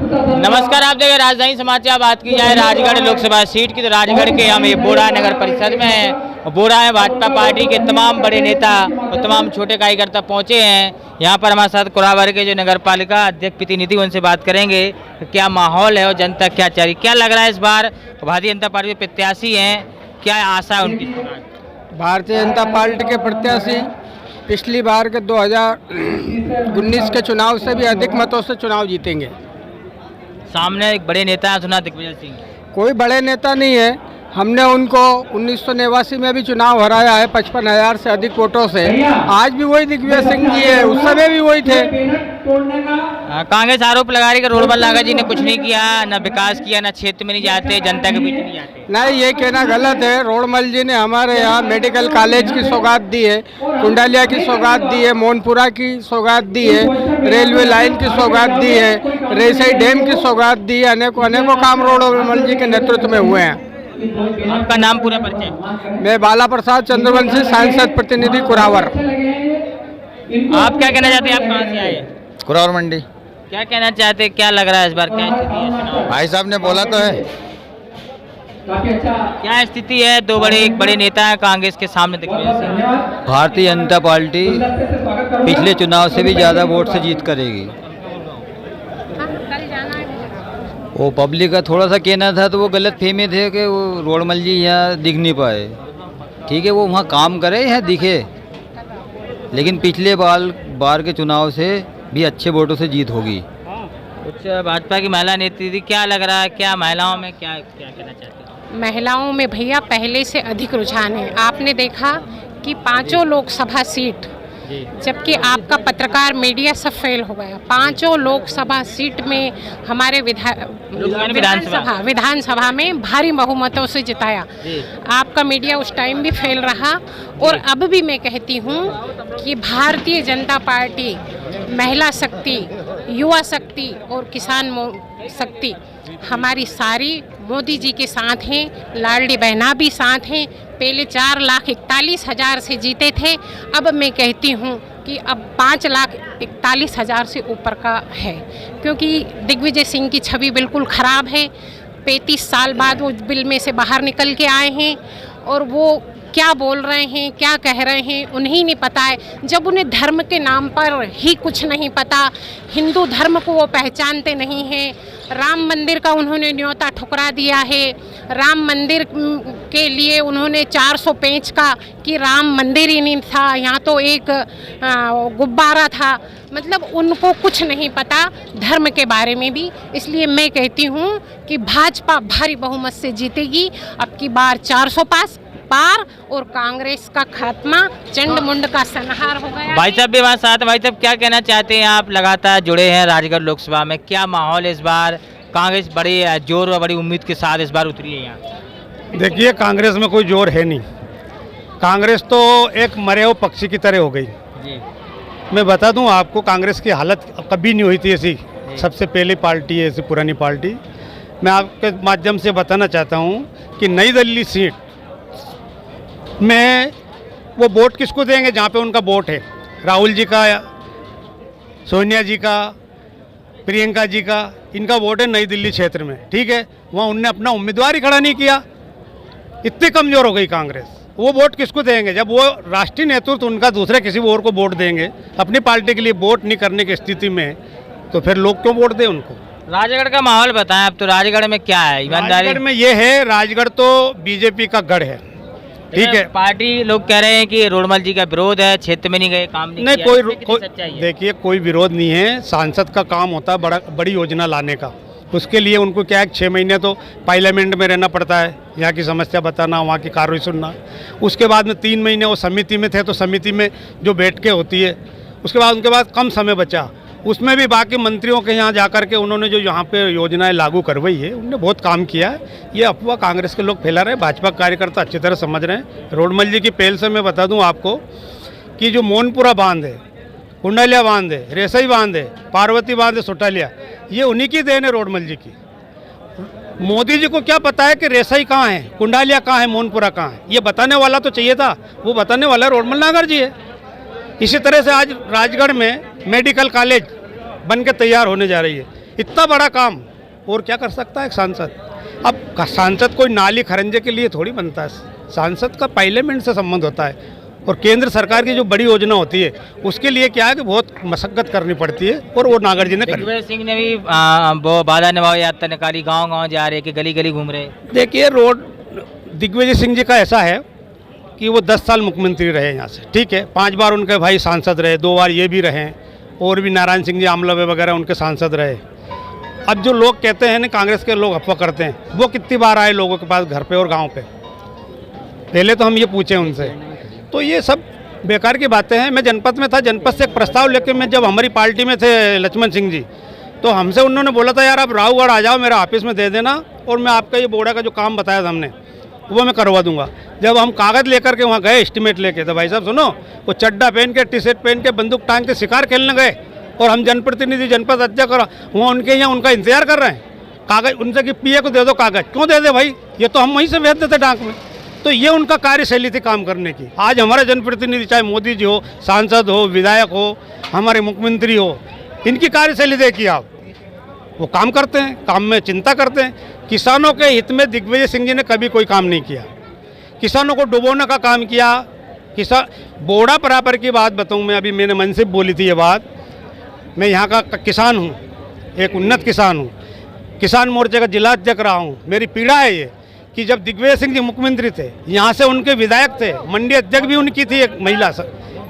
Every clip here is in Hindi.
नमस्कार, आप देख राजधानी समाचार। बात की जाए राजगढ़ लोकसभा सीट की तो राजगढ़ के हम ये बोरा नगर परिषद में हैं। बोरा है भाजपा पार्टी के तमाम बड़े नेता और तमाम छोटे कार्यकर्ता पहुंचे हैं। यहाँ पर हमारे साथ कोरावर के जो नगर पालिका अध्यक्ष प्रतिनिधि उनसे बात करेंगे कि क्या माहौल है और जनता क्या चाह रही, क्या लग रहा है इस बार भारतीय जनता पार्टी के प्रत्याशी हैं, क्या आशा है उनकी? भारतीय जनता पार्टी के प्रत्याशी पिछली बार के 2019 के चुनाव से भी अधिक मतों से चुनाव जीतेंगे। सामने एक बड़े नेता है सुना दिग्विजय सिंह। कोई बड़े नेता नहीं है, हमने उनको 1989 में भी चुनाव हराया है 55,000 से अधिक वोटों से। आज भी वही दिग्विजय सिंह जी है, उस समय भी वही थे। कांग्रेस आरोप लगा रही है कि रोडमल नागर जी ने कुछ नहीं किया, न विकास किया, न क्षेत्र में नहीं जाते, जनता के बीच नहीं जाते। नहीं, ये कहना गलत है। रोडमल जी ने हमारे यहाँ मेडिकल कॉलेज की सौगात दी है, कुंडालिया की सौगात दी है, मोहनपुरा की सौगात दी है, रेलवे लाइन की सौगात दी है, रेसई डैम की सौगात दी है। अनेकों काम रोडमल जी के नेतृत्व में हुए हैं। आपका नाम पूरा परिचय? मैं बाला प्रसाद चंद्रवंशी, सांसद प्रतिनिधि कुरावर। आप क्या कहना चाहते हैं, आप कहाँ से आए? कुरावर मंडी। क्या कहना चाहते हैं, क्या लग रहा है इस बार, क्या स्थिति है चुनाव? भाई साहब ने बोला तो है। क्या स्थिति है? दो बड़े नेता हैं कांग्रेस के सामने दिग्विजय सिंह। भारतीय जनता पार्टी पिछले चुनाव से भी ज़्यादा वोट से जीत करेगी। वो पब्लिक का थोड़ा सा कहना था तो वो गलत फहमी थे कि वो रोडमल जी यहाँ दिख नहीं पाए। ठीक है, वो वहाँ काम करे या दिखे, लेकिन पिछले बार के चुनाव से भी अच्छे वोटों से जीत होगी। कुछ भाजपा की महिला नेत्री थी, क्या लग रहा है, क्या महिलाओं में क्या कहना चाहते हैं? महिलाओं में भैया पहले से अधिक रुझान है। आपने देखा कि 5 लोकसभा सीट, जबकि आपका पत्रकार मीडिया सब फेल हो गया। 5 लोकसभा सीट में हमारे विधानसभा में भारी बहुमतों से जिताया। आपका मीडिया उस टाइम भी फेल रहा और अब भी मैं कहती हूँ कि भारतीय जनता पार्टी महिला शक्ति, युवा शक्ति और किसान शक्ति हमारी सारी मोदी जी के साथ हैं। लाडली बहना भी साथ हैं। पहले 4,41,000 से जीते थे, अब मैं कहती हूँ कि अब 5,41,000 से ऊपर का है, क्योंकि दिग्विजय सिंह की छवि बिल्कुल ख़राब है। 35 साल बाद वो बिल में से बाहर निकल के आए हैं और वो क्या बोल रहे हैं, क्या कह रहे हैं, उन्हें नहीं पता है। जब उन्हें धर्म के नाम पर ही कुछ नहीं पता, हिंदू धर्म को वो पहचानते नहीं हैं। राम मंदिर का उन्होंने न्योता ठुकरा दिया है। राम मंदिर के लिए उन्होंने 400 पेंच का कि राम मंदिर ही नहीं था, यहाँ तो एक गुब्बारा था। मतलब उनको कुछ नहीं पता धर्म के बारे में भी। इसलिए मैं कहती हूँ कि भाजपा भारी बहुमत से जीतेगी। अब की बार 400 पार और कांग्रेस का खात्मा, चंड मुंड का संहार हो गया। भाई साहब भी हमारे साथ। भाई साहब, क्या कहना चाहते हैं? आप लगातार जुड़े हैं राजगढ़ लोकसभा में, क्या माहौल है इस बार? कांग्रेस बड़ी जोर और बड़ी उम्मीद के साथ इस बार उतरी है यहाँ। देखिए, कांग्रेस में कोई जोर है नहीं। कांग्रेस तो एक मरे हुए पक्षी की तरह हो गई जी। मैं बता दूं आपको, कांग्रेस की हालत कभी नहीं हुई थी ऐसी। सबसे पहली पार्टी है ऐसी पुरानी पार्टी। मैं आपके माध्यम से बताना चाहता हूँ कि नई दिल्ली सीट में वो वोट किसको देंगे जहाँ पे उनका वोट है? राहुल जी का, सोनिया जी का, प्रियंका जी का, इनका वोट है नई दिल्ली क्षेत्र में। ठीक है, वहाँ उनने अपना उम्मीदवार ही खड़ा नहीं किया। इतनी कमज़ोर हो गई कांग्रेस। वो वोट किसको देंगे जब वो राष्ट्रीय नेतृत्व उनका दूसरे किसी और को वोट देंगे? अपनी पार्टी के लिए वोट नहीं करने की स्थिति में तो फिर लोग क्यों वोट दें उनको? राजगढ़ का माहौल बताएं अब तो। राजगढ़ में क्या है? ईमानदारी राजगढ़ में ये है, राजगढ़ तो बीजेपी का गढ़ है। ठीक है, पार्टी लोग कह रहे हैं कि रोडमल जी का विरोध है, क्षेत्र में नहीं गए, काम नहीं किया। देखिए, कोई विरोध नहीं है। सांसद का काम होता है बड़ी योजना लाने का। उसके लिए उनको क्या है, 6 महीने तो पार्लियामेंट में रहना पड़ता है, यहाँ की समस्या बताना, वहाँ की कार्रवाई सुनना। उसके बाद में 3 महीने वो समिति में थे, तो समिति में जो बैठकें होती है, उसके बाद उनके बाद कम समय बचा। उसमें भी बाकी मंत्रियों के यहाँ जाकर के उन्होंने जो यहाँ पे योजनाएं लागू करवाई है, उन्होंने बहुत काम किया है। ये अफवाह कांग्रेस के लोग फैला रहे हैं, भाजपा कार्यकर्ता अच्छी तरह समझ रहे हैं। रोडमल जी की पहल से मैं बता दूं आपको कि जो मोहनपुरा बांध है, कुंडालिया बांध है, रेसई बांध है, पार्वती बांध है, सोटालिया, ये उन्हीं की देन है रोडमल जी की। मोदी जी को क्या पता है कि रेसई कहाँ है, कुंडालिया कहाँ है, मोहनपुरा कहाँ है? ये बताने वाला तो चाहिए था। वो बताने वाला रोडमल नागर जी है। इसी तरह से आज राजगढ़ में मेडिकल कॉलेज बन के तैयार होने जा रही है। इतना बड़ा काम और क्या कर सकता है एक सांसद? अब सांसद कोई नाली खरंजे के लिए थोड़ी बनता है, सांसद का पार्लियामेंट से संबंध होता है और केंद्र सरकार की जो बड़ी योजना होती है उसके लिए क्या है कि बहुत मशक्कत करनी पड़ती है और वो नागर जी ने करी। दिग्विजय सिंह ने भी वो बाधा निभाओ यात्रा निकाली, गांव-गांव जा रहे कि गली गली घूम रहे। देखिए रोड दिग्विजय सिंह जी का ऐसा है कि वो 10 साल मुख्यमंत्री रहे यहाँ से, ठीक है, 5 बार उनके भाई सांसद रहे, 2 बार ये भी रहे और भी नारायण सिंह जी आमलवे वगैरह उनके सांसद रहे। अब जो लोग कहते हैं ना कांग्रेस के लोग अफवाह करते हैं, वो कितनी बार आए लोगों के पास घर पे और गांव पे? पहले तो हम ये पूछें उनसे। तो ये सब बेकार की बातें हैं। मैं जनपद में था, जनपद से एक प्रस्ताव लेके मैं जब हमारी पार्टी में थे लक्ष्मण सिंह जी, तो हमसे उन्होंने बोला था यार आप रावगढ़ आ जाओ, मेरा ऑफिस में दे देना और मैं आपका ये बोड़ा का जो काम बताया था हमने वो मैं करवा दूंगा। जब हम कागज़ लेकर के वहाँ गए एस्टीमेट लेके, तो भाई साहब सुनो, वो चड्डा पहन के टी शर्ट पहन के बंदूक टांग के शिकार खेलने गए और हम जनप्रतिनिधि जनपद अध्यक्ष और वहाँ उनके यहाँ उनका इंतजार कर रहे हैं। कागज़ उनसे कि पीए को दे दो कागज़, क्यों दे दे भाई, ये तो हम वहीं से भेज देते डाक में। तो ये उनका कार्यशैली थी काम करने की। आज हमारे जनप्रतिनिधि चाहे मोदी जी हो, सांसद हो, विधायक हो, हमारे मुख्यमंत्री हो, इनकी कार्यशैली देखिए आप, वो काम करते हैं, काम में चिंता करते हैं। किसानों के हित में दिग्विजय सिंह जी ने कभी कोई काम नहीं किया, किसानों को डुबोने का काम किया। बोड़ा बराबर की बात बताऊं मैं, अभी मैंने मन से बोली थी ये बात, मैं यहाँ का किसान हूँ, एक उन्नत किसान हूँ, किसान मोर्चे का जिला अध्यक्ष रहा हूँ। मेरी पीड़ा है ये कि जब दिग्विजय सिंह जी मुख्यमंत्री थे, यहाँ से उनके विधायक थे, मंडी अध्यक्ष भी उनकी थी एक महिला,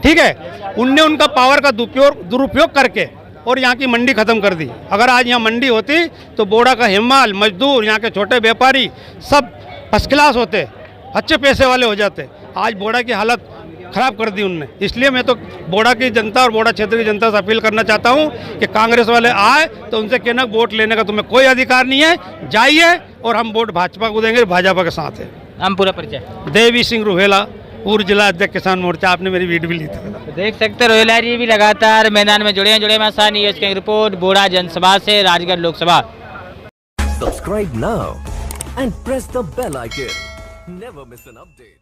ठीक है, उनने उनका पावर का दुरुपयोग करके और यहाँ की मंडी खत्म कर दी। अगर आज यहाँ मंडी होती तो बोड़ा का हिमाल मजदूर, यहाँ के छोटे व्यापारी सब फर्स्ट क्लास होते, अच्छे पैसे वाले हो जाते। आज बोड़ा की हालत खराब कर दी उनने। इसलिए मैं तो बोड़ा की जनता और बोड़ा क्षेत्र की जनता से अपील करना चाहता हूँ कि कांग्रेस वाले आए तो उनसे कहना वोट लेने का तुम्हें कोई अधिकार नहीं है, जाइए और हम वोट भाजपा को देंगे, भाजपा के साथ है। हम पूरा परिचय देवी सिंह रुहेला, पूर्व जिला अध्यक्ष किसान मोर्चा। आपने मेरी वीडियो भी ली थी, देख सकते रोहेला जी भी लगातार मैदान में जुड़े हैं। आसानी न्यूज़ की रिपोर्ट बोड़ा जनसभा से Rajgarh Lok Sabha. Subscribe now and press the bell icon. Never miss an update.